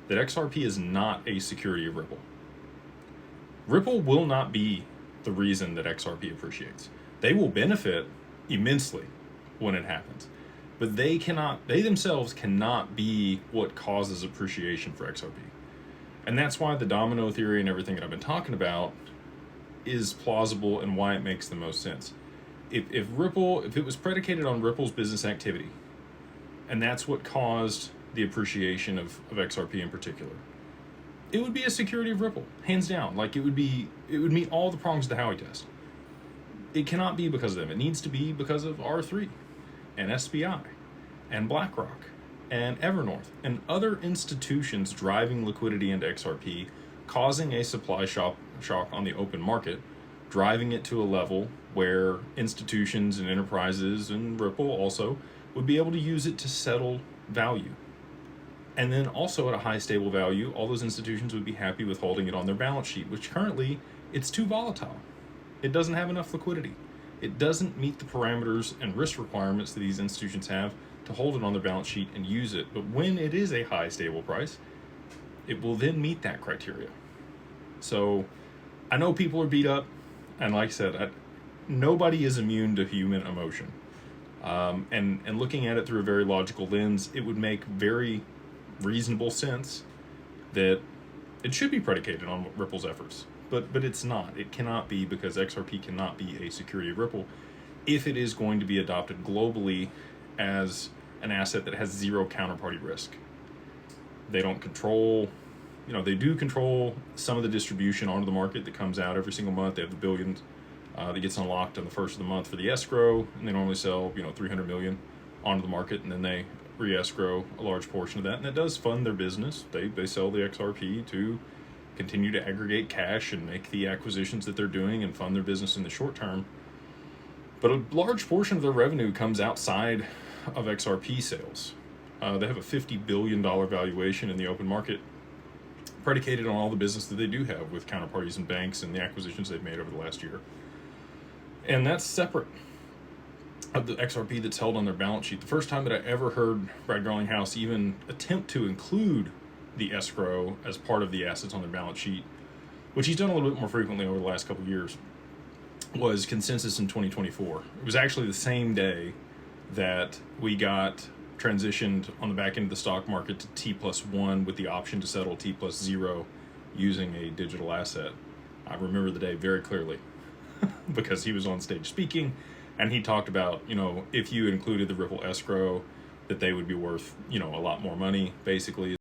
that XRP is not a security of Ripple. Ripple will not be the reason that XRP appreciates. They will benefit immensely when it happens, but they themselves cannot be what causes appreciation for XRP. And that's why the domino theory and everything that I've been talking about is plausible and why it makes the most sense. If it was predicated on Ripple's business activity, and that's what caused the appreciation of XRP in particular, it would be a security of Ripple, hands down. Like it would meet all the prongs of the Howey test. It cannot be because of them. It needs to be because of R3 and SBI and BlackRock and Evernorth and other institutions driving liquidity into XRP, causing a supply shock on the open market, driving it to a level where institutions and enterprises and Ripple also would be able to use it to settle value. And then also at a high stable value, all those institutions would be happy with holding it on their balance sheet, which currently it's too volatile. It doesn't have enough liquidity. It doesn't meet the parameters and risk requirements that these institutions have to hold it on their balance sheet and use it. But when it is a high stable price, it will then meet that criteria. So I know people are beat up, and like I said, nobody is immune to human emotion. And looking at it through a very logical lens, it would make very reasonable sense that it should be predicated on Ripple's efforts. But it's not. It cannot be, because XRP cannot be a security of Ripple if it is going to be adopted globally as an asset that has zero counterparty risk. They don't control, they do control some of the distribution onto the market that comes out every single month. They have the billions that gets unlocked on the first of the month for the escrow, and they normally sell, 300 million onto the market, and then they re-escrow a large portion of that, and that does fund their business. They sell the XRP to continue to aggregate cash and make the acquisitions that they're doing and fund their business in the short term. But a large portion of their revenue comes outside of XRP sales. They have a $50 billion valuation in the open market, predicated on all the business that they do have with counterparties and banks and the acquisitions they've made over the last year. And that's separate of the XRP that's held on their balance sheet. The first time that I ever heard Brad Garlinghouse even attempt to include the escrow as part of the assets on their balance sheet, which he's done a little bit more frequently over the last couple of years, was Consensus in 2024. It was actually the same day that we got transitioned on the back end of the stock market to T+1 with the option to settle T+0 using a digital asset. I remember the day very clearly because he was on stage speaking, and he talked about, if you included the Ripple escrow, that they would be worth, a lot more money, basically.